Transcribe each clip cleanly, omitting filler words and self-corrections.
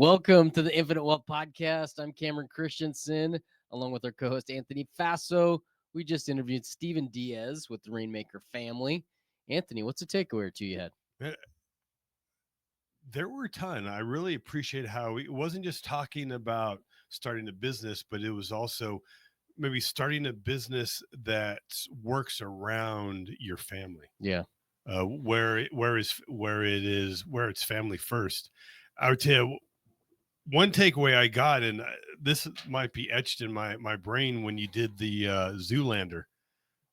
Welcome to the Infinite Wealth Podcast. I'm Cameron Christensen, along with our co-host Anthony Faso. We just interviewed Steven Diaz with the Rainmaker family. Anthony, what's a takeaway or two you had? There were a ton. I really appreciate how it wasn't just talking about starting a business, but it was also maybe starting a business that works around your family. Yeah. Where it's family first. I would tell you one takeaway I got, and this might be etched in my brain when you did the Zoolander.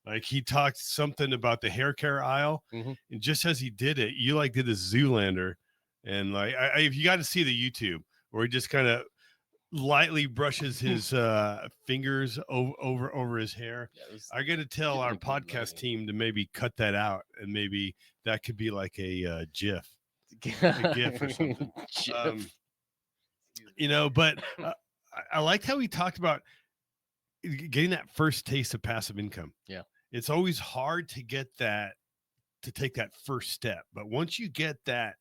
Like he talked something about the hair care aisle, and just as he did it, you like did a Zoolander, and like if you got to see the YouTube where he just kind of lightly brushes his fingers over his hair. I got to tell our podcast team to maybe cut that out, and maybe that could be like a GIF, a GIF or something. But I liked how he talked about getting that first taste of passive income. Yeah. It's always hard to get that, to take that first step. But once you get that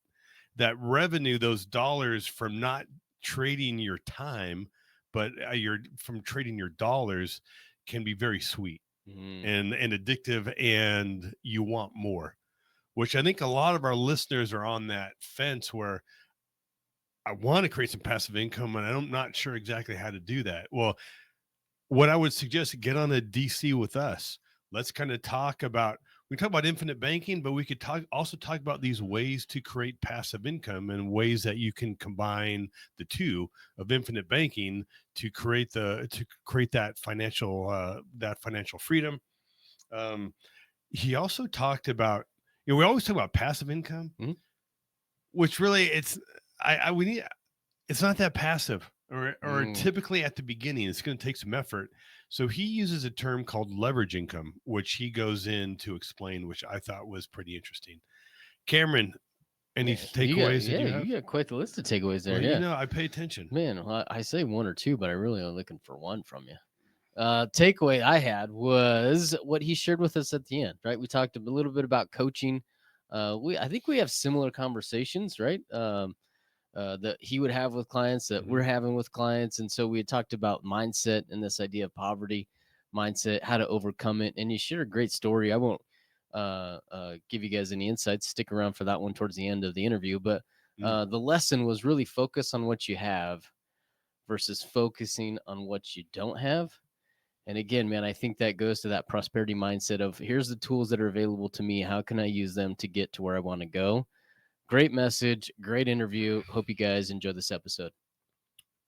revenue, those dollars from not trading your time, but you're from trading your dollars, can be very sweet and addictive, and you want more, which I think a lot of our listeners are on that fence where I want to create some passive income and I'm not sure exactly how to do that. Well, what I would suggest, get on a DC with us. Let's kind of talk about, we talk about infinite banking, but we could also talk about these ways to create passive income and ways that you can combine the two of infinite banking to create that financial freedom. He also talked about, we always talk about passive income, which really it's not that passive. Or typically at the beginning, it's going to take some effort. So he uses a term called leverage income, which he goes in to explain, which I thought was pretty interesting. Cameron, any takeaways that you have? You got quite the list of takeaways there. Well, I pay attention. Man, well, I say one or two, but I really am looking for one from you. Takeaway I had was what he shared with us at the end, right? We talked a little bit about coaching. I think we have similar conversations, right? That he would have with clients, that we're having with clients. And so we had talked about mindset and this idea of poverty mindset, how to overcome it. And you shared a great story. I won't give you guys any insights. Stick around for that one towards the end of the interview. But the lesson was really focus on what you have versus focusing on what you don't have. And again, man, I think that goes to that prosperity mindset of here's the tools that are available to me. How can I use them to get to where I want to go? Great message, great interview. Hope you guys enjoy this episode.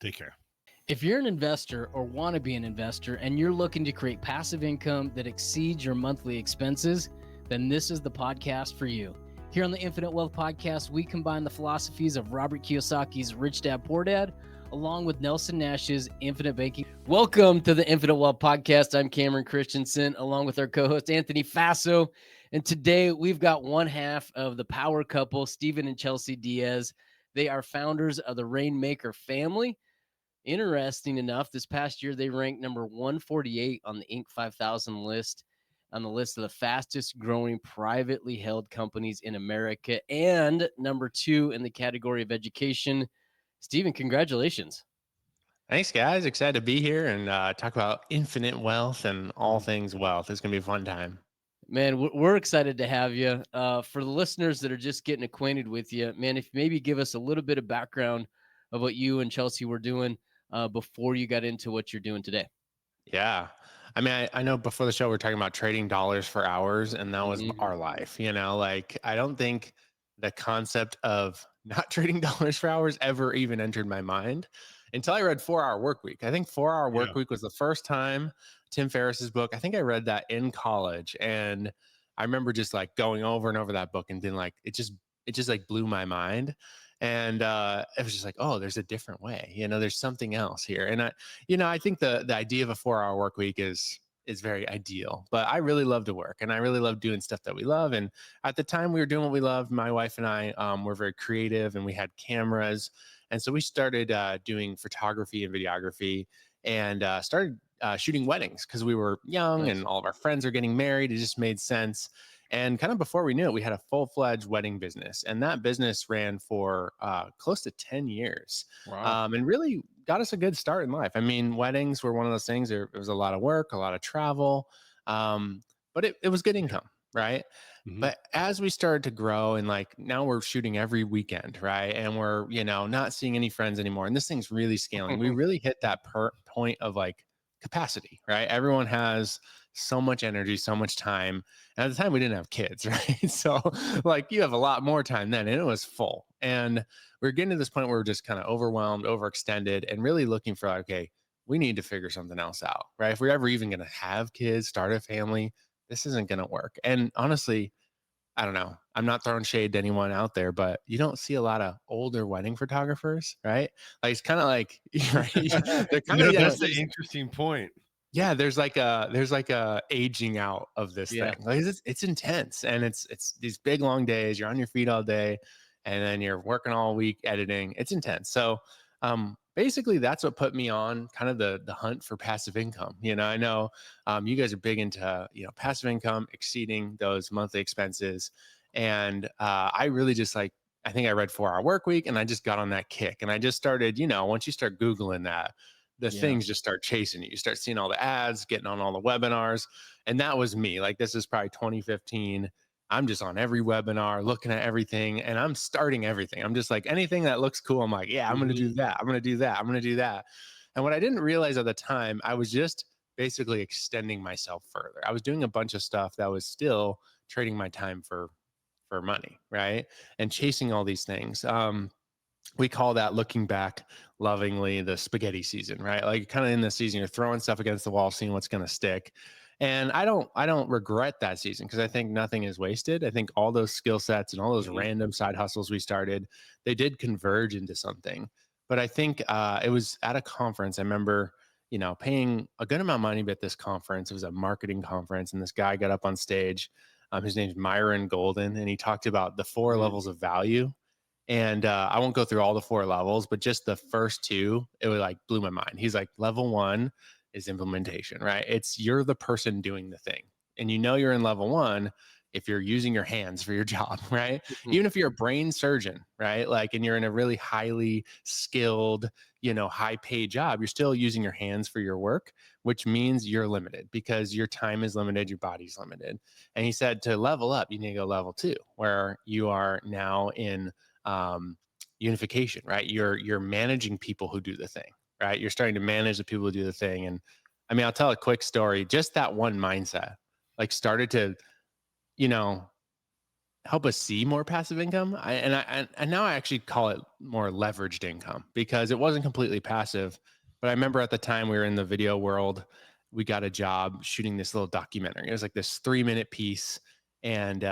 Take care. If you're an investor or want to be an investor and you're looking to create passive income that exceeds your monthly expenses, then this is the podcast for you. Here on the Infinite Wealth Podcast, we combine the philosophies of Robert Kiyosaki's Rich Dad, Poor Dad, along with Nelson Nash's Infinite Banking. Welcome to the Infinite Wealth Podcast. I'm Cameron Christensen, along with our co-host Anthony Faso. And today we've got one half of the power couple, Steven and Chelsea Diaz. They are founders of the Rainmaker family. Interesting enough, this past year they ranked number 148 on the Inc. 5000 list, on the list of the fastest growing privately held companies in America, and number 2 in the category of education. Steven, congratulations. Thanks, guys. Excited to be here and talk about infinite wealth and all things wealth. It's going to be a fun time. Man, we're excited to have you. For the listeners that are just getting acquainted with you, man, if maybe give us a little bit of background of what you and Chelsea were doing before you got into what you're doing today. Yeah. I mean, I know before the show, we are talking about trading dollars for hours, and that was our life. Like, I don't think the concept of not trading dollars for hours ever even entered my mind until I read 4 Hour Work Week. I think 4 Hour Work Week was the first time Tim Ferriss's book. I think I read that in college, and I remember just like going over and over that book and being like, it just like blew my mind. And it was just like, oh, there's a different way. There's something else here. And I think the idea of a 4 Hour Work Week is very ideal, but I really love to work and I really love doing stuff that we love. And at the time we were doing what we loved, my wife and I were very creative, and we had cameras. And so we started doing photography and videography, and started shooting weddings because we were young. Nice. And all of our friends are getting married. It just made sense. And kind of before we knew it, we had a full-fledged wedding business. And that business ran for close to 10 years, Wow. and really got us a good start in life. I mean, weddings were one of those things. It was a lot of work, a lot of travel, but it was good Yeah. income, right? Mhm. But as we started to grow and like now we're shooting every weekend, right? And we're, not seeing any friends anymore. And this thing's really scaling. We really hit that point of like capacity, right? Everyone has so much energy, so much time. And at the time we didn't have kids, right? So like you have a lot more time then, and it was full. And we're getting to this point where we're just kind of overwhelmed, overextended, and really looking for like, okay, we need to figure something else out, right? If we're ever even going to have kids, start a family, this isn't going to work. And honestly, I don't know. I'm not throwing shade to anyone out there, but you don't see a lot of older wedding photographers, right? Like it's kind of like right? They're kind of That's the interesting point. yeah, there's like a aging out of this Yeah. thing. Like it's intense, and it's these big long days. You're on your feet all day, and then you're working all week editing. It's intense. So basically that's what put me on kind of the hunt for passive income. I know you guys are big into passive income, exceeding those monthly expenses, and I really just like I think I read 4 Hour Work Week, and I just got on that kick, and I just started. Once you start Googling that, the Yeah. things just start chasing you. You start seeing all the ads, getting on all the webinars. And that was me. Like this is probably 2015. I'm just on every webinar, looking at everything, and I'm starting everything. I'm just like anything that looks cool. I'm like, yeah, I'm going to do Mhm. that. I'm going to do that. I'm going to do that. And what I didn't realize at the time, I was just basically extending myself further. I was doing a bunch of stuff that was still trading my time for money, right? And chasing all these things. We call that, looking back lovingly, the spaghetti season, right? Like kind of in the season, you're throwing stuff against the wall, seeing what's going to stick. And I don't regret that season because I think nothing is wasted. I think all those skill sets and all those Mhm. random side hustles we started, they did converge into something. But I think it was at a conference. I remember, paying a good amount of money at this conference. It was a marketing conference, and this guy got up on stage. His name's Myron Golden, and he talked about the four Mhm. levels of value. And I won't go through all the 4 levels, but just the first two, it was like blew my mind. He's like, level one is implementation, right? It's you're the person doing the thing. And you're in level one if you're using your hands for your job, right? Mhm. Even if you're a brain surgeon, right? Like, and you're in a really highly skilled, high paid job, you're still using your hands for your work, which means you're limited because your time is limited, your body's limited. And he said to level up, you need to go level two, where you are now in um, unification, right? You're managing people who do the thing, right? You're starting to manage the people who do the thing. And I mean, I'll tell a quick story. Just that one mindset, like, started to, you know, help us see more passive income. And now I actually call it more leveraged income because it wasn't completely passive. But I remember at the time we were in the video world, we got a job shooting this little documentary. It was like this 3-minute piece, and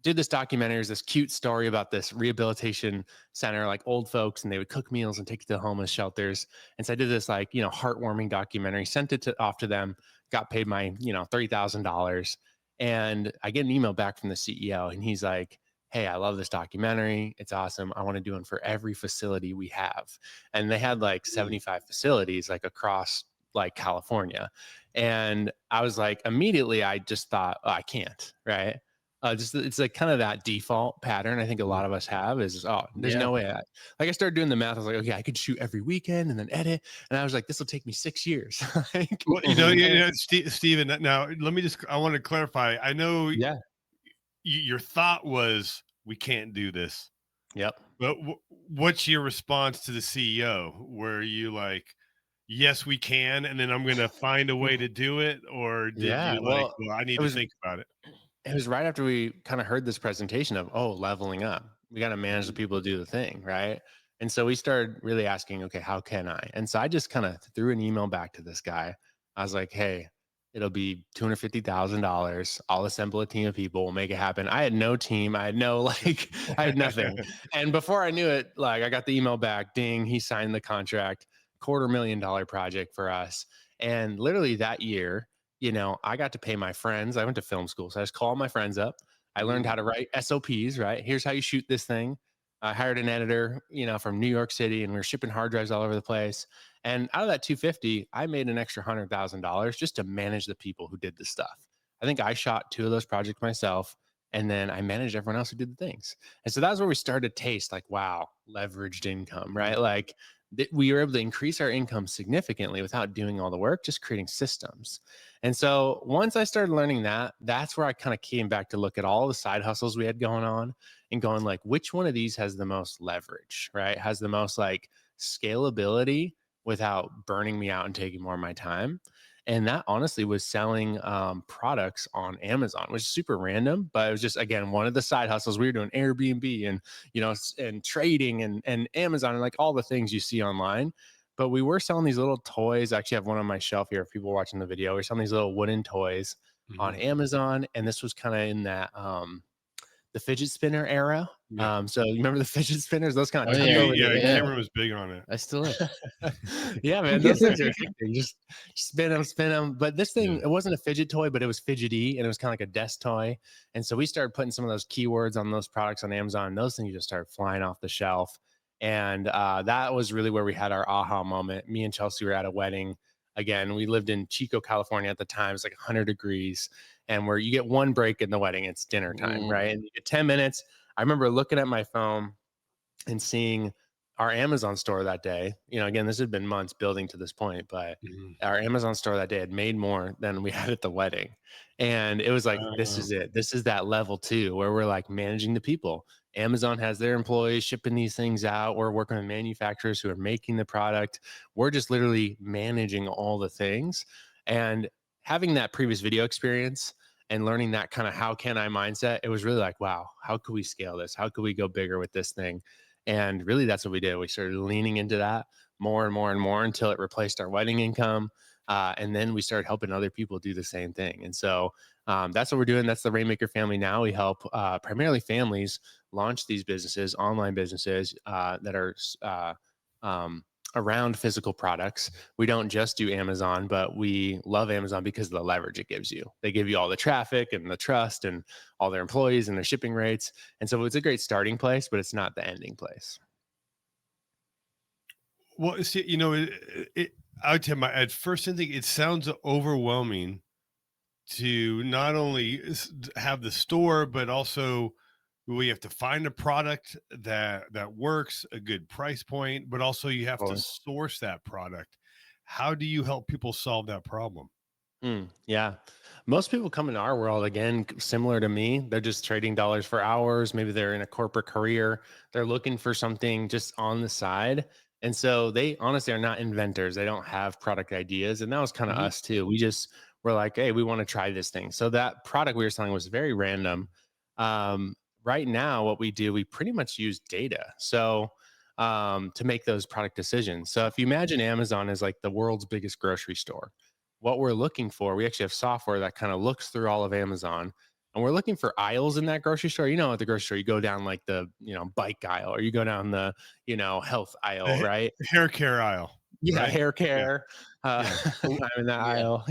did this documentary. There's this cute story about this rehabilitation center, like old folks, and they would cook meals and take it to homeless shelters. And so I did this like heartwarming documentary, sent it off to them, got paid my $30,000. And I get an email back from the CEO, and he's like, "Hey, I love this documentary. It's awesome. I want to do one for every facility we have." And they had like Mm. 75 facilities like across like California. And I was like, immediately, I just thought, oh, I can't, right? Just it's like kind of that default pattern I think a Mhm. lot of us have is, oh, there's Yeah. no way. Like I started doing the math. I was like, okay, I could shoot every weekend and then edit. And I was like, this will take me 6 years. Like, Well, Steven, now let me I want to clarify. I know yeah. your thought was we can't do this, Yep. but what's your response to the CEO? Were you like, yes, we can, and then I'm going to find a way to do it? Or did Yeah. you like, Well, well, I need it to was think about it? it was right after we kind of heard this presentation of, oh, leveling up. We got to manage the Mhm. people to do the thing, right? And so we started really asking, okay, how can I? And so I just kind of threw an email back to this guy. I was like, hey, it'll be $250,000. I'll assemble a team of people. We'll make it happen. I had no team. I had no like, I had nothing. And before I knew it, like I got the email back. Ding, he signed the contract. $250,000 project for us. And literally that year, I got to pay my friends. I went to film school. So I just called my friends up. I learned Mm. how to write SOPs, right? Here's how you shoot this thing. I hired an editor, from New York City, and we were shipping hard drives all over the place. And out of that 250, I made an extra $100,000 just to manage the people who did the stuff. I think I shot 2 of those projects myself, and then I managed everyone else who did the things. And so that's where we started to taste like, wow, leveraged income, right? Like we were able to increase our income significantly without doing all the work, just creating systems. And so once I started learning that, that's where I kind of came back to look at all the side hustles we had going on and going like, which one of these has the most leverage, right? Has the most like scalability without burning me out and taking more of my time. And that honestly was selling products on Amazon, which is super random, but it was just again one of the side hustles. We were doing Airbnb and and trading and Amazon and like all the things you see online. But we were selling these little toys. I actually have one on my shelf here. If people watching the video, we're selling these little wooden toys on Mhm. Amazon, and this was kind of in that the fidget spinner era. Yeah. So you remember the fidget spinners? Those kind Oh of took yeah, over the Yeah, yeah. internet. Cameron was big on it. I still am. Yeah, man, those things are addicting. Just spin them, spin them. But this thing, Yeah. it wasn't a fidget toy, but it was fidgety and it was kind of like a desk toy. And so we started putting some of those keywords on those products on Amazon. And those things just started flying off the shelf. And that was really where we had our aha moment. Me and Chelsea were at a wedding. Again, we lived in Chico, California at the time. It's like 100 degrees. And where you get one break in the wedding, it's dinner time, right? And you get 10 minutes. I remember looking at my phone and seeing our Amazon store that day. Again, this had been months building to this point, but Mhm. our Amazon store that day had made more than we had at the wedding. And it was like, this Uh, is it. This is that level two where we're like managing the people. Amazon has their employees shipping these things out. We're working with manufacturers who are making the product. We're just literally managing all the things. And having that previous video experience and learning that kind of how can I mindset, it was really like, wow, how could we scale this? How could we go bigger with this thing? And really, that's what we did. We started leaning into that more and more and more until it replaced our wedding income. And then we started helping other people do the same thing. And so that's what we're doing. That's the Rainmaker family now. We help primarily families launch these businesses, online businesses that are um, around physical products. We don't just do Amazon, but we love Amazon because of the leverage it gives you. They give you all the traffic and the trust and all their employees and their shipping rates. And so it's a great starting place, but it's not the ending place. well, see, I would tell my at first instinct, it sounds overwhelming to not only have the store, but also we have to find a product that works, a good price point, but also you have to Totally. source that product. How do you help people solve that problem? Yeah. Most people come into our world again, similar to me. They're just trading dollars for hours. Maybe they're in a corporate career. They're looking for something just on the side. And so they honestly are not inventors. They don't have product ideas. And that was kind of Mhm. us too. We just were like, hey, we want to try this thing. So that product we were selling was very random. Um, right now, what we do, we pretty much use data. So to make those product decisions. So if you imagine Amazon as like the world's biggest grocery store, what we're looking for, we actually have software that kind of looks through all of Amazon and we're looking for aisles in that grocery store. At the grocery store, you go down like the, bike aisle or you go down the, health aisle, The right? hair care aisle, Yeah, right? hair Yeah, care. yeah. I'm in that Yeah. aisle.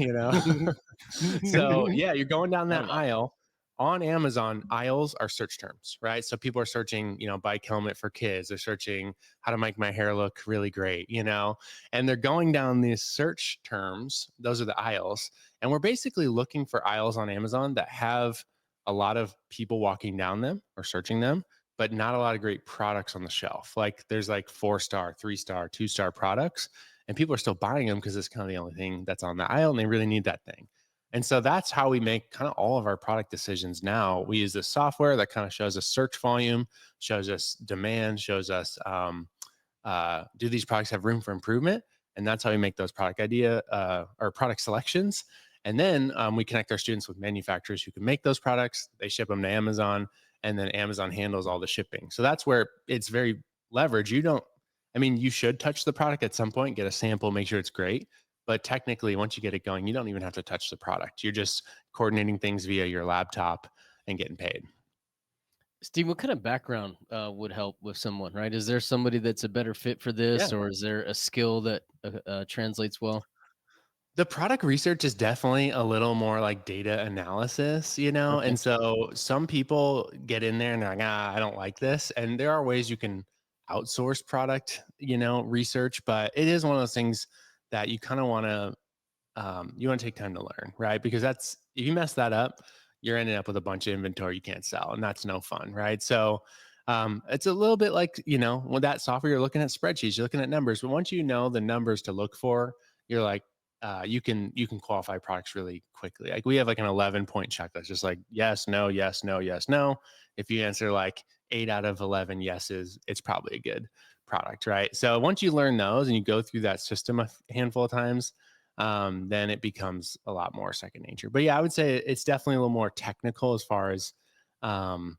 So yeah, you're going down I that don't know. aisle. On Amazon, aisles are search terms, right? So people are searching, bike helmet for kids. They're searching how to make my hair look really great, and they're going down these search terms. Those are the aisles. And we're basically looking for aisles on Amazon that have a lot of people walking down them or searching them, but not a lot of great products on the shelf. Like there's like 4-star, 3-star, 2-star products, and people are still buying them because it's kind of the only thing that's on the aisle and they really need that thing. And so that's how we make kind of all of our product decisions now. We use this software that kind of shows us search volume, shows us demand, shows us do these products have room for improvement? And that's how we make those product idea or product selections. And then we connect our students with manufacturers who can make those products. They ship them to Amazon, and then Amazon handles all the shipping. So that's where it's very leverage. You should touch the product at some point, get a sample, make sure it's great. But technically, once you get it going, you don't even have to touch the product. You're just coordinating things via your laptop and getting paid. Steve, what kind of background would help with someone, right? Is there somebody that's a better fit for Yeah. this, or is there a skill that translates well? The product research is definitely a little more like data analysis, Okay. and so some people get in there and they're like, I don't like this. And there are ways you can outsource product, research, but it is one of those things that you kind of want to you want to take time to learn, right? Because that's, if you mess that up, you're ending up with a bunch of inventory you can't sell, and that's no fun, right? So it's a little bit like, with that software, you're looking at spreadsheets, you're looking at numbers, but once you know the numbers to look for, you're like, you can qualify products really quickly. Like we have like an 11-point checklist, just like yes, no, yes, no, yes, no. If you answer like 8 out of 11 yeses, it's probably a good product, right? So once you learn those and you go through that system a handful of times, then it becomes a lot more second nature. But yeah, I would say it's definitely a little more technical as far as um,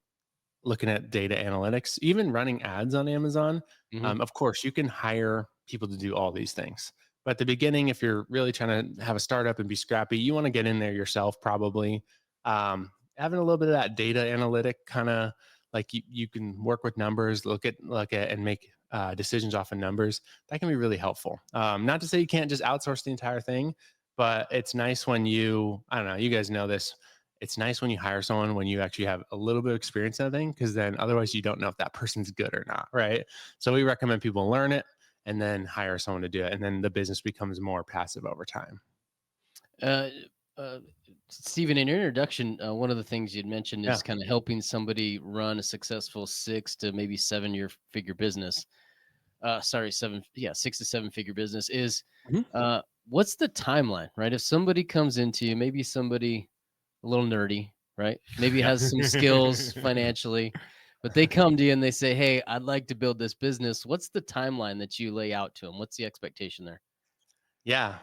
looking at data analytics, even running ads on Amazon. Hmm. Of course, you can hire people to do all these things. But at the beginning, if you're really trying to have a startup and be scrappy, you want to get in there yourself, probably. Having a little bit of that data analytic kind of like you can work with numbers, look at and make decisions off of numbers. That can be really helpful. Not to say you can't just outsource the entire thing, but it's nice when I don't know, you guys know this, it's nice when you hire someone when you actually have a little bit of experience in that thing, because then otherwise you don't know if that person's good or not, right? So we recommend people learn it and then hire someone to do it, and then the business becomes more passive over time. Uh, Stephen, in your introduction, one of the things you'd mentioned Yeah. is kind of helping somebody run a successful 6 to maybe 7 year figure business. Sorry, 6 to 7 figure business is. Mhm. What's the timeline, right? If somebody comes into you, maybe somebody a little nerdy, right? Maybe Yeah. has some skills financially, but they come to you and they say, "Hey, I'd like to build this business." What's the timeline that you lay out to them? What's the expectation there? Yeah,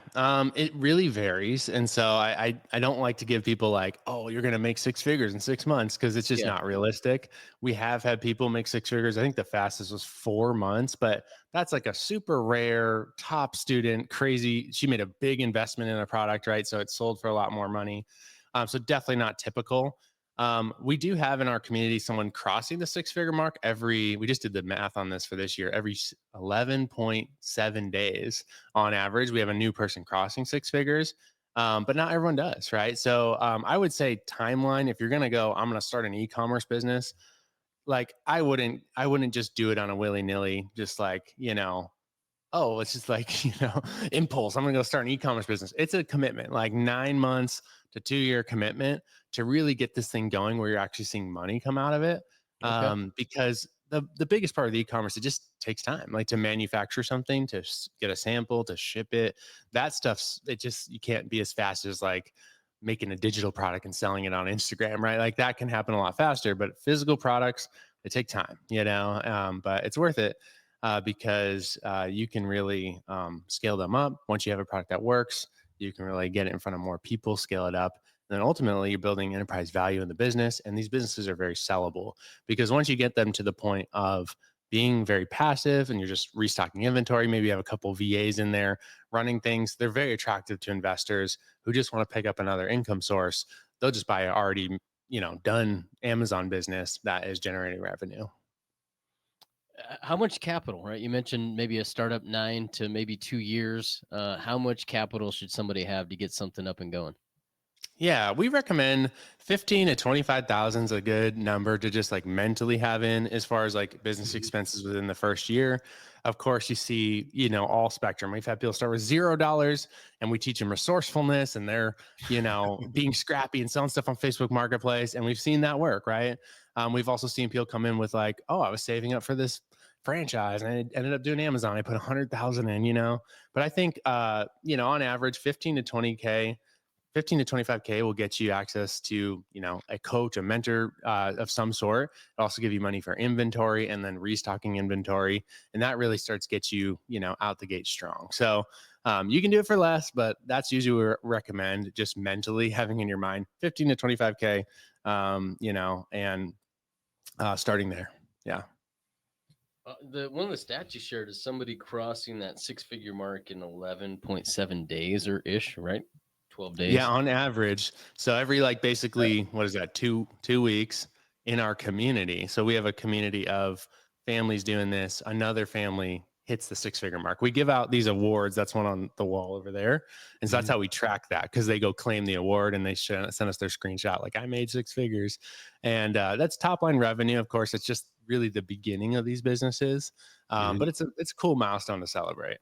it really varies, and so I don't like to give people like, oh, you're gonna make 6 figures in 6 months, because it's just Yeah. not realistic. We have had people make 6 figures. I think the fastest was 4 months, but that's like a super rare top student, crazy. She made a big investment in a product, right? So it sold for a lot more money. So definitely not typical. We do have in our community someone crossing the 6 figure mark we just did the math on this for this year, every 11.7 days on average. We have a new person crossing 6 figures, but not everyone does, right? So I would say timeline, if you're going to go, I'm going to start an e-commerce business, like I wouldn't just do it on a willy-nilly, just like, oh, it's just like, impulse. I'm going to go start an e-commerce business. It's a commitment, like 9 months to 2 year commitment to really get this thing going where you're actually seeing money come out of it. Okay. Because the biggest part of the e-commerce, it just takes time, like to manufacture something, to get a sample, to ship it. That stuff's, you can't be as fast as like making a digital product and selling it on Instagram, right? Like that can happen a lot faster, but physical products, they take time, but it's worth it because you can really scale them up. Once you have a product that works, you can really get it in front of more people, scale it up. And then ultimately, you're building enterprise value in the business. And these businesses are very sellable, because once you get them to the point of being very passive and you're just restocking inventory, maybe you have a couple VAs in there running things, they're very attractive to investors who just want to pick up another income source. They'll just buy an already, done Amazon business that is generating revenue. How much capital, right? You mentioned maybe a startup 9 to maybe 2 years. How much capital should somebody have to get something up and going? Yeah, we recommend 15 to 25,000 is a good number to just like mentally have in as far as like business Mhm. expenses within the first year. Of course, you see, all spectrum. We've had people start with $0 and we teach them resourcefulness, and they're, being scrappy and selling stuff on Facebook Marketplace. And we've seen that work, right? We've also seen people come in with like, oh, I was saving up for this franchise and I ended up doing Amazon. I put 100,000 in. But I think, on average, 15 to 25K will get you access to, a coach, a mentor of some sort. It'll also give you money for inventory and then restocking inventory. And that really starts get you, out the gate strong. So you can do it for less, but that's usually what we recommend, just mentally having in your mind 15 to 25K, and starting there. Yeah. The one of the stats you shared is somebody crossing that 6 figure mark in 11.7 days or ish, right? 12 Yeah, days. on average. So every like basically, what is that, two weeks in our community. So we have a community of families doing this. Another family hits the 6 figure mark. We give out these awards. That's one on the wall over there. And so that's Mhm. how we track that, because they go claim the award and they send us their screenshot, like I made 6 figures. And that's top line revenue. Of course, it's just really the beginning of these businesses. Mhm. But it's a cool milestone to celebrate.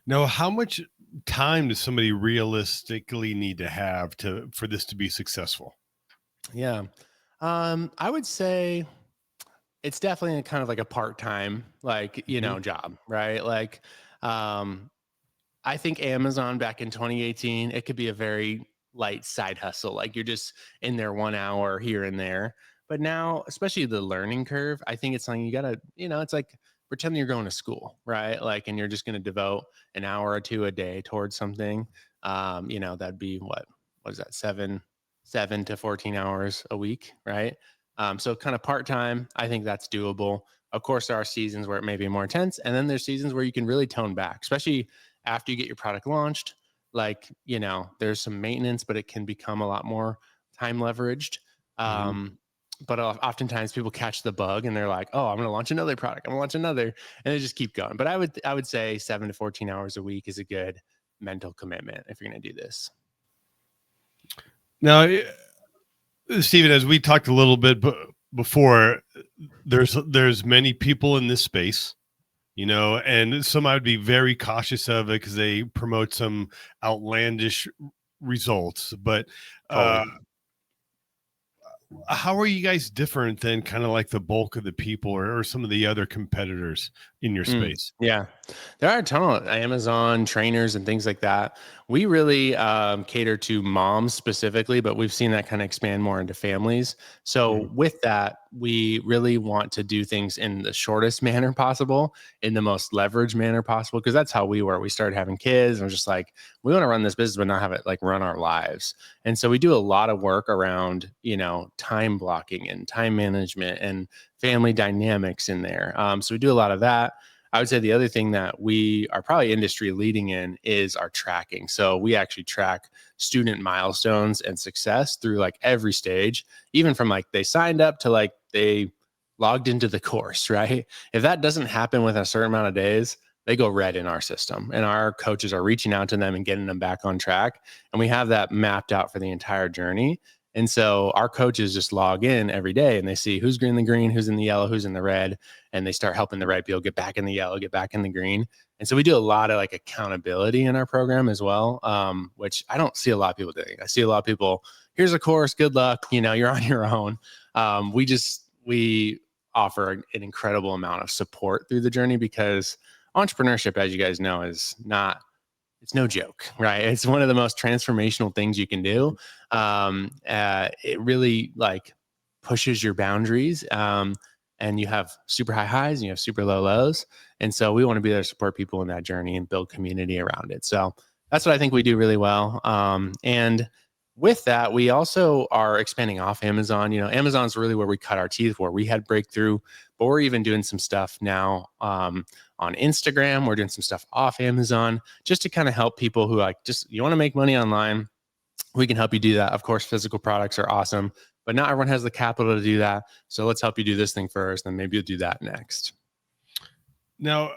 Now, how much time does somebody realistically need to have for this to be successful? Yeah. I would say it's definitely kind of like a part-time, like, Hmm. job, right? Like, um, I think Amazon back in 2018, it could be a very light side hustle. Like you're just in there 1 hour here and there. But now, especially the learning curve, I think it's something you gotta, it's like pretending you're going to school, right? Like, and you're just gonna devote an hour or two a day towards something. That'd be what is that, 7 to 14 hours a week, right? So kind of part-time, I think that's doable. Of course, there are seasons where it may be more intense, and then there's seasons where you can really tone back, especially after you get your product launched. Like, there's some maintenance, but it can become a lot more time leveraged. Hmm. But oftentimes people catch the bug and they're like, oh, I'm going to launch another product. I'm going to launch another. And they just keep going. But I would say 7 to 14 hours a week is a good mental commitment if you're going to do this. Now, Stephen, as we talked a little bit before, there's many people in this space, and some I would be very cautious of it because they promote some outlandish results. But Totally. how are you guys different than kind of like the bulk of the people or some of the other competitors in your space? Yeah, there are a ton of Amazon trainers and things like that. We really cater to moms specifically, but we've seen that kind of expand more into families. Mhm. So with that, we really want to do things in the shortest manner possible, in the most leverage manner possible, because that's how we were. We started having kids and we're just like, we want to run this business, but not have it like run our lives. And so we do a lot of work around, time blocking and time management and family dynamics in there. So we do a lot of that. I would say the other thing that we are probably industry leading in is our tracking. So we actually track student milestones and success through like every stage, even from like they signed up to like they logged into the course, right? If that doesn't happen within a certain amount of days, they go red in our system. And our coaches are reaching out to them and getting them back on track. And we have that mapped out for the entire journey. And so our coaches just log in every day and they see who's in the green, who's in the yellow, who's in the red, and they start helping the red people get back in the yellow, get back in the green. And so we do a lot of like accountability in our program as well, which I don't see a lot of people doing. I see a lot of people, here's a course, good luck, you're on your own. We offer an incredible amount of support through the journey because entrepreneurship, as you guys know, is not, it's no joke, right? It's one of the most transformational things you can do. It really like pushes your boundaries, and you have super high highs and you have super low lows. And so we want to be there to support people in that journey and build community around it. So that's what I think we do really well. And with that, we also are expanding off Amazon. Amazon's really where we cut our teeth, where we had breakthrough, but we're even doing some stuff now on Instagram. We're doing some stuff off Amazon just to kind of help people who like just you want to make money online. We can help you do that. Of course, physical products are awesome, but not everyone has the capital to do that. So let's help you do this thing first, and maybe you'll do that next. Now,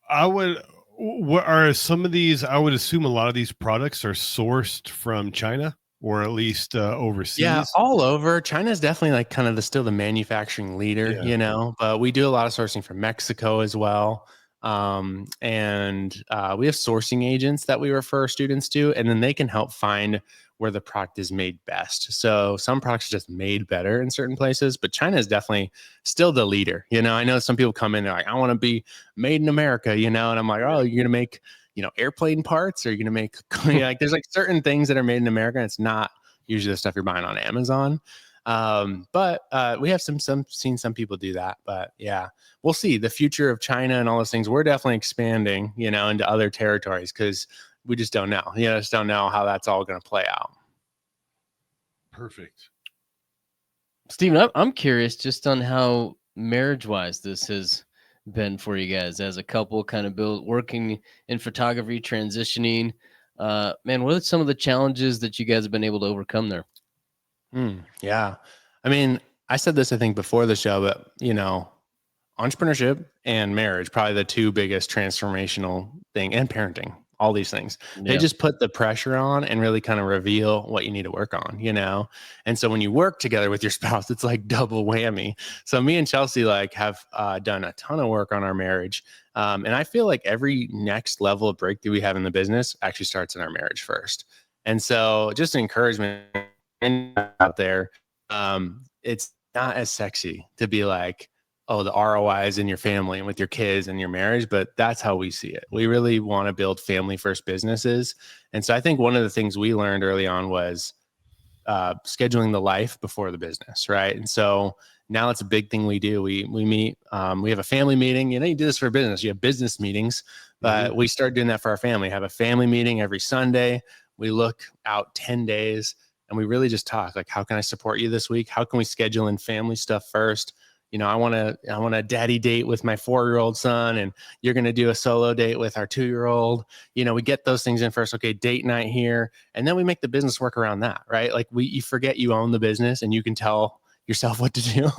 I would. What are some of these? I would assume a lot of these products are sourced from China or at least Yeah, overseas. all over. China's definitely like kind of still the manufacturing leader, Yeah. but we do a lot of sourcing from Mexico as well. And we have sourcing agents that we refer students to, and then they can help find where the product is made best. So some products are just made better in certain places, but China is definitely still the leader. I know some people come in, they're like, I want to be made in America, and I'm like, oh, you're going to make, airplane parts, or you're going to make, like, there's like certain things that are made in America. And it's not usually the stuff you're buying on Amazon. But we have seen some people do that. But yeah, we'll see the future of China and all those things. We're definitely expanding, into other territories because we just don't know. Just don't know how that's all going to play out. Perfect. Steven, I'm curious just on how marriage-wise this has been for you guys as a couple, kind of working in photography, transitioning. Man, what are some of the challenges that you guys have been able to overcome there? Yeah. I mean, I said this, I think, before the show, but, entrepreneurship and marriage, probably the two biggest transformational thing, and parenting, all these things. They Yeah. just put the pressure on and really kind of reveal what you need to work on, you know? And so when you work together with your spouse, it's like double whammy. So me and Chelsea like have done a ton of work on our marriage. And I feel like every next level of breakthrough we have in the business actually starts in our marriage first. And so just encouragement out there. It's not as sexy to be like, oh, the ROI is in your family and with your kids and your marriage, but that's how we see it. We really want to build family first businesses. And so I think one of the things we learned early on was scheduling the life before the business, right? And so now it's a big thing we do. We meet, we have a family meeting. You know, you do this for business. You have business meetings, but we started doing that for our family. Have a family meeting every Sunday. We look out 10 days and we really just talk like, how can I support you this week? How can we schedule in family stuff first? You know, I want a daddy date with my 4-year-old son, and you're going to do a solo date with our 2-year-old. You know, we get those things in first. Okay, date night here. And then we make the business work around that, right? Like you forget you own the business and you can tell yourself what to do.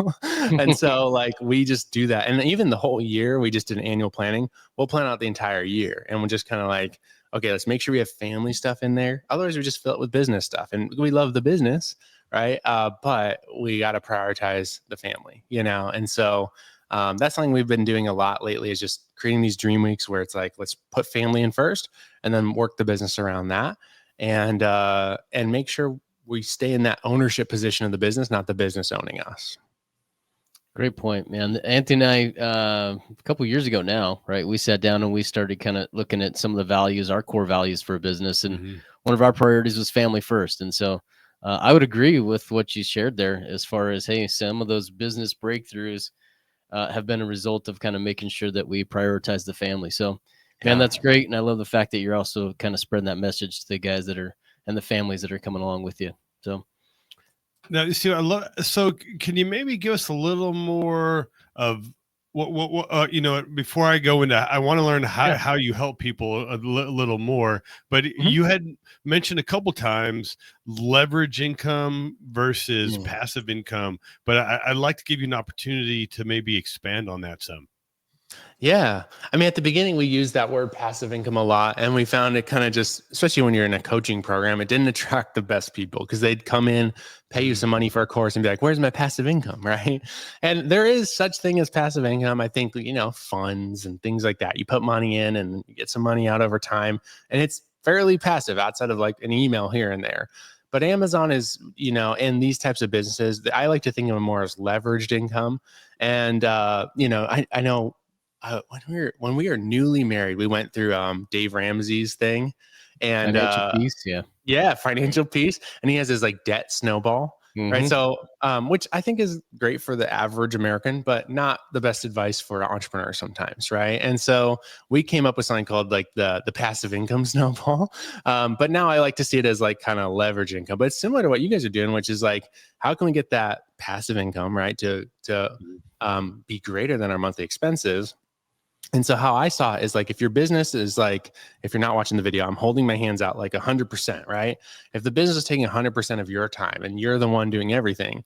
And so like, we just do that. And even the whole year, we just did an annual planning. We'll plan out the entire year and we'll just kind of like, okay, let's make sure we have family stuff in there. Otherwise we just fill it with business stuff, and we love the business, right? But we got to prioritize the family, you know? And so that's something we've been doing a lot lately, is just creating these dream weeks where it's like, let's put family in first and then work the business around that, and make sure we stay in that ownership position of the business, not the business owning us. Great point, man. Anthony and I, a couple years ago now, right, we sat down and we started kind of looking at some of the values, our core values for a business. And one of our priorities was family first. And so I would agree with what you shared there as far as, hey, some of those business breakthroughs have been a result of kind of making sure that we prioritize the family. So, man, that's great. And I love the fact that you're also kind of spreading that message to the guys that are, and the families that are coming along with you. So, now, you see, so can you maybe give us a little more of what you know, before I go into, I want to learn how you help people a little more, but you had mentioned a couple times leverage income versus passive income, but I'd like to give you an opportunity to maybe expand on that some. Yeah. I mean, at the beginning, we used that word passive income a lot, and we found it kind of just, especially when you're in a coaching program, it didn't attract the best people because they'd come in, pay you some money for a course and be like, where's my passive income? Right. And there is such thing as passive income. I think, you know, funds and things like that. You put money in and you get some money out over time, and it's fairly passive outside of like an email here and there. But Amazon is, you know, and these types of businesses, I like to think of them more as leveraged income. And, you know, I know, when we were newly married, we went through Dave Ramsey's thing, and financial piece, financial piece, and he has his like debt snowball, right? So, which I think is great for the average American, but not the best advice for entrepreneurs sometimes, right? And so we came up with something called like the passive income snowball, but now I like to see it as like kind of leverage income, but it's similar to what you guys are doing, which is like, how can we get that passive income, right, to be greater than our monthly expenses? And so how I saw it is like, if your business is like, if you're not watching the video, I'm holding my hands out like 100%, right? If the business is taking 100% of your time and you're the one doing everything,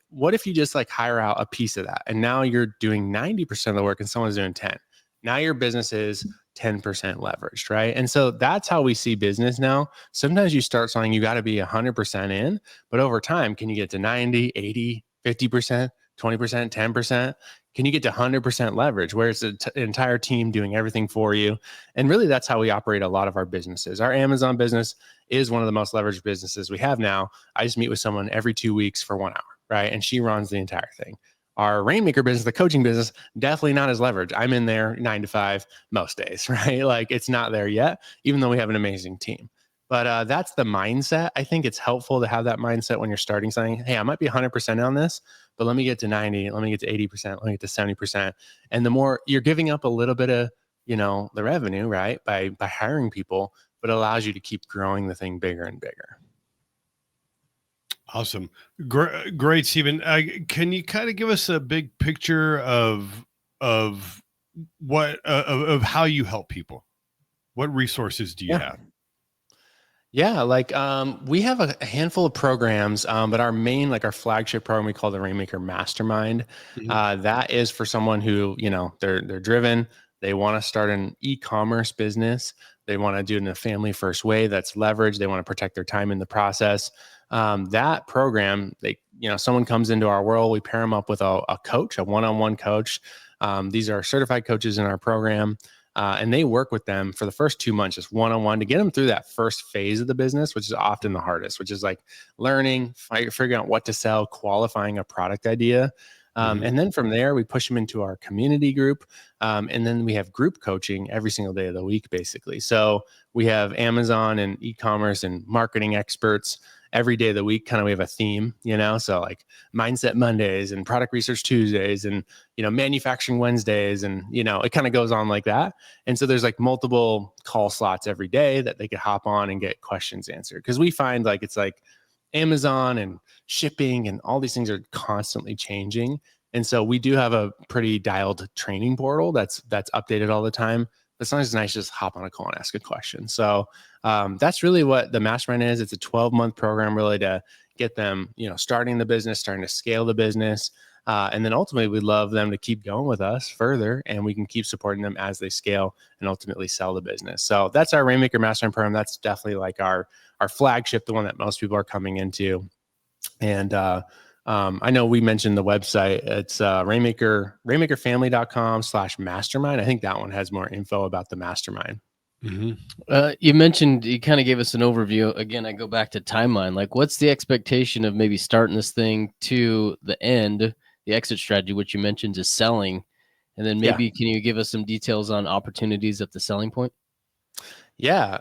what if you just like hire out a piece of that? And now you're doing 90% of the work and someone's doing 10. Now your business is 10% leveraged, right? And so that's how we see business now. Sometimes you start saying you got to be 100% in, but over time, can you get to 90, 80, 50%, 20%, 10%? Can you get to 100% leverage where it's an entire team doing everything for you? And really, that's how we operate a lot of our businesses. Our Amazon business is one of the most leveraged businesses we have now. I just meet with someone every 2 weeks for 1 hour, right? And she runs the entire thing. Our Rainmaker business, the coaching business, definitely not as leveraged. I'm in there 9 to 5 most days, right? Like it's not there yet, even though we have an amazing team. But that's the mindset. I think it's helpful to have that mindset when you're starting something. Hey, I might be 100% on this, but let me get to 90, let me get to 80%, let me get to 70%. And the more you're giving up a little bit of, you know, the revenue, right, by hiring people, but it allows you to keep growing the thing bigger and bigger. Awesome. Great, Stephen. Can you kind of give us a big picture of what of how you help people? What resources do you have? Yeah, like we have a handful of programs, but our main, like our flagship program, we call the Rainmaker Mastermind. That is for someone who, you know, they're driven, They want to start an e-commerce business. They want to do it in a family first way that's leveraged. They want to protect their time in the process. That program, someone comes into our world, we pair them up with a coach, a one-on-one coach. These are certified coaches in our program. And they work with them for the first 2 months, just one-on-one, to get them through that first phase of the business, which is often the hardest, which is like learning, figuring out what to sell, qualifying a product idea. And then from there, we push them into our community group. And then we have group coaching every single day of the week, basically. So we have Amazon and e-commerce and marketing experts every day of the week. Kind of, we have a theme, so like mindset Mondays and product research Tuesdays and, manufacturing Wednesdays. And, it kind of goes on like that. And so there's like multiple call slots every day that they could hop on and get questions answered. Cause we find like, it's like Amazon and shipping and all these things are constantly changing. And so we do have a pretty dialed training portal that's updated all the time. But sometimes it's nice to just hop on a call and ask a question. So that's really what the mastermind is. It's a 12-month program really to get them, starting the business, starting to scale the business. And then ultimately we'd love them to keep going with us further, and we can keep supporting them as they scale and ultimately sell the business. So that's our Rainmaker Mastermind program. That's definitely like our flagship, the one that most people are coming into. And I know we mentioned the website. It's rainmakerfamily.com/mastermind. I think that one has more info about the mastermind. You mentioned, you kind of gave us an overview. Again, I go back to timeline. Like, what's the expectation of maybe starting this thing to the end, the exit strategy, which you mentioned is selling? And then maybe can you give us some details on opportunities at the selling point? Yeah.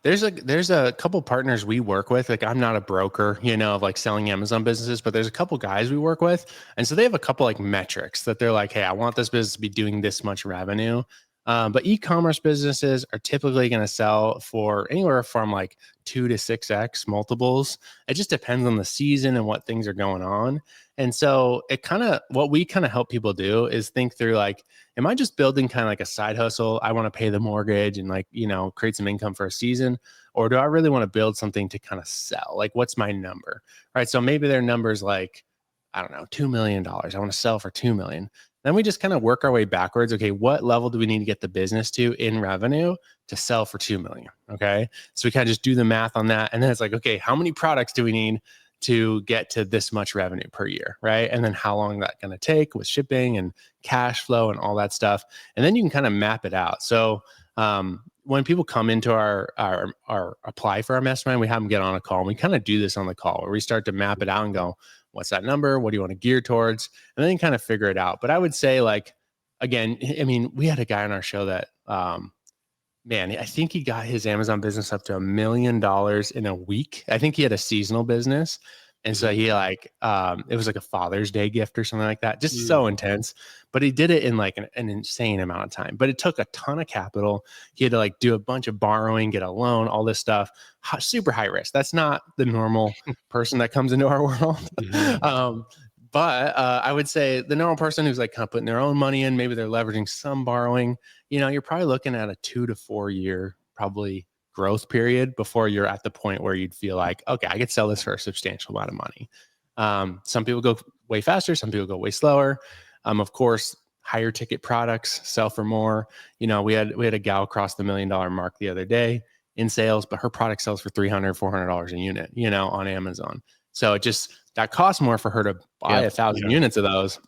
There's a couple partners we work with. Like, I'm not a broker, of like selling Amazon businesses, but there's a couple guys we work with. And so they have a couple like metrics that they're like, hey, I want this business to be doing this much revenue. But e-commerce businesses are typically going to sell for anywhere from like 2 to 6x multiples. It just depends on the season and what things are going on. And so what we kind of help people do is think through like, am I just building kind of like a side hustle? I want to pay the mortgage and like, create some income for a season, or do I really want to build something to kind of sell? Like, what's my number? Right. So maybe their number's like, I don't know, $2 million. I want to sell for 2 million. Then we just kind of work our way backwards. Okay, what level do we need to get the business to in revenue to sell for 2 million? Okay, so we kind of just do the math on that. And then it's like, okay, how many products do we need to get to this much revenue per year, right? And then how long that's going to take with shipping and cash flow and all that stuff. And then you can kind of map it out. So when people come into our apply for our mastermind, we have them get on a call, and we kind of do this on the call where we start to map it out and go, what's that number? What do you want to gear towards? And then kind of figure it out. But I would say, like, again, I mean, we had a guy on our show that, man, I think he got his Amazon business up to $1 million in a week. I think he had a seasonal business. And so he it was like a Father's Day gift or something like that. Just so intense. But he did it in like an insane amount of time. But it took a ton of capital. He had to like do a bunch of borrowing, get a loan, all this stuff. Super high risk. That's not the normal person that comes into our world. But I would say the normal person who's like kind of putting their own money in, maybe they're leveraging some borrowing, you're probably looking at a 2 to 4 year probably growth period before you're at the point where you'd feel like, okay, I could sell this for a substantial amount of money. Some people go way faster, some people go way slower. Of course, higher ticket products sell for more. We had a gal cross the $1 million mark the other day in sales, but her product sells for $300, $400 a unit, on Amazon. So that costs more for her to buy 1,000 units of those,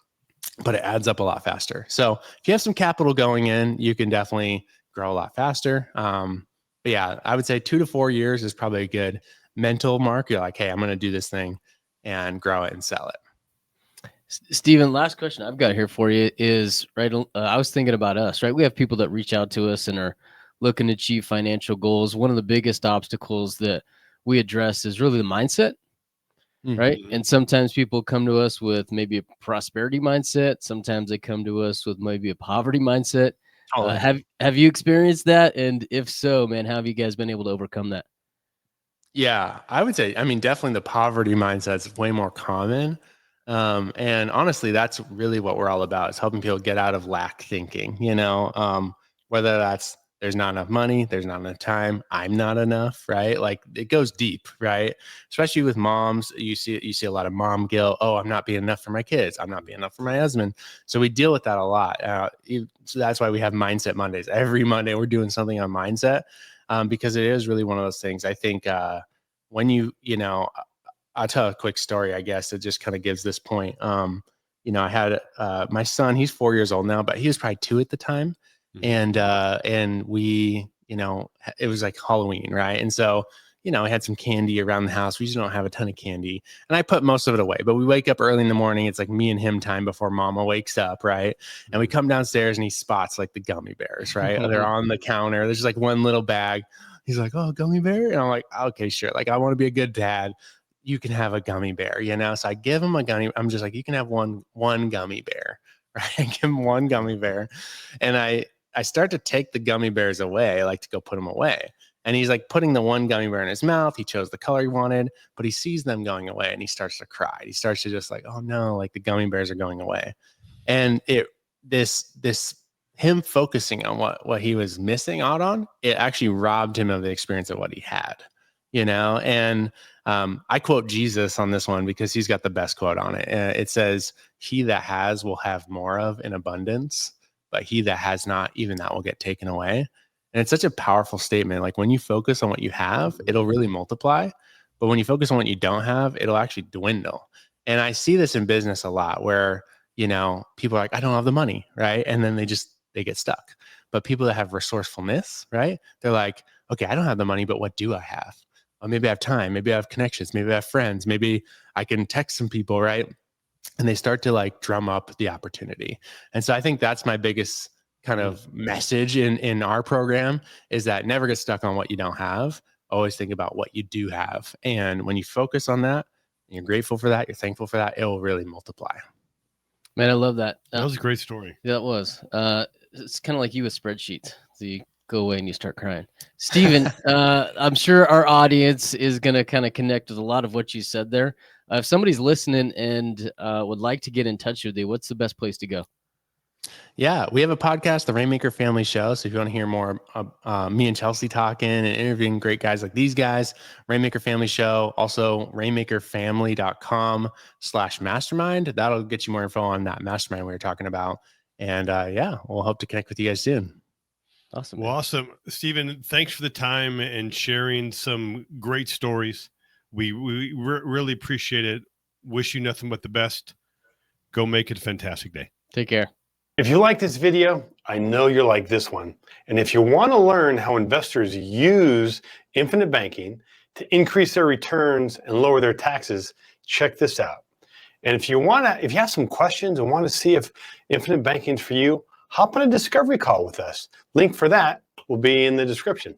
but it adds up a lot faster. So if you have some capital going in, you can definitely grow a lot faster. But yeah, I would say 2 to 4 years is probably a good mental mark. You're like, hey, I'm going to do this thing and grow it and sell it. Steven, last question I've got here for you is, right, I was thinking about us, right? We have people that reach out to us and are looking to achieve financial goals. One of the biggest obstacles that we address is really the mindset, right? And sometimes people come to us with maybe a prosperity mindset. Sometimes they come to us with maybe a poverty mindset. Have you experienced that? And if so, man, how have you guys been able to overcome that? Yeah, I would say, I mean, definitely the poverty mindset is way more common. And honestly, that's really what we're all about, is helping people get out of lack thinking, whether that's There's not enough money. There's not enough time. I'm not enough, right? Like it goes deep, right? Especially with moms, you see a lot of mom guilt. Oh, I'm not being enough for my kids. I'm not being enough for my husband. So we deal with that a lot. So that's why we have Mindset Mondays. Every Monday we're doing something on mindset, because it is really one of those things. I think when I'll tell a quick story, I guess, that just kind of gives this point. I had my son, he's 4 years old now, but he was probably 2 at the time. And we, it was like Halloween, right? And so, I had some candy around the house. We just don't have a ton of candy. And I put most of it away, but we wake up early in the morning. It's like me and him time before mama wakes up, right? And we come downstairs and he spots like the gummy bears, right? They're on the counter. There's just like one little bag. He's like, oh, gummy bear? And I'm like, okay, sure. Like, I want to be a good dad. You can have a gummy bear, So I give him a gummy. I'm just like, you can have one gummy bear, right? I give him one gummy bear. And I start to take the gummy bears away. I like to go put them away. And he's like putting the one gummy bear in his mouth. He chose the color he wanted, but he sees them going away and he starts to cry. He starts to just like, oh no, like the gummy bears are going away. And him focusing on what he was missing out on, it actually robbed him of the experience of what he had, And I quote Jesus on this one because he's got the best quote on it. It says, he that has will have more of in abundance, but he that has not, even that will get taken away. And it's such a powerful statement. Like when you focus on what you have, it'll really multiply. But when you focus on what you don't have, it'll actually dwindle. And I see this in business a lot where, people are like, I don't have the money, right? And then they get stuck. But people that have resourcefulness, right? They're like, okay, I don't have the money, but what do I have? Well, maybe I have time. Maybe I have connections. Maybe I have friends. Maybe I can text some people, right? And they start to like drum up the opportunity. And so I think that's my biggest kind of message in our program is that never get stuck on what you don't have. Always think about what you do have. And when you focus on that, and you're grateful for that, you're thankful for that, it will really multiply. Man, I love that. That was a great story. Yeah, it was. It's kind of like you with spreadsheets. So you go away and you start crying. Steven, I'm sure our audience is going to kind of connect with a lot of what you said there. If somebody's listening and would like to get in touch with you, what's the best place to go? Yeah, we have a podcast, the Rainmaker Family Show. So if you want to hear more me and Chelsea talking and interviewing great guys like these guys, Rainmaker Family Show, also rainmakerfamily.com/mastermind. That'll get you more info on that mastermind we were talking about. And we'll hope to connect with you guys soon. Awesome. Well, awesome. Steven, thanks for the time and sharing some great stories. We really appreciate it. Wish you nothing but the best. Go make it a fantastic day. Take care. If you like this video, I know you're like this one. And if you want to learn how investors use infinite banking to increase their returns and lower their taxes, check this out. And if you have some questions and want to see if infinite banking is for you, hop on a discovery call with us. Link for that will be in the description.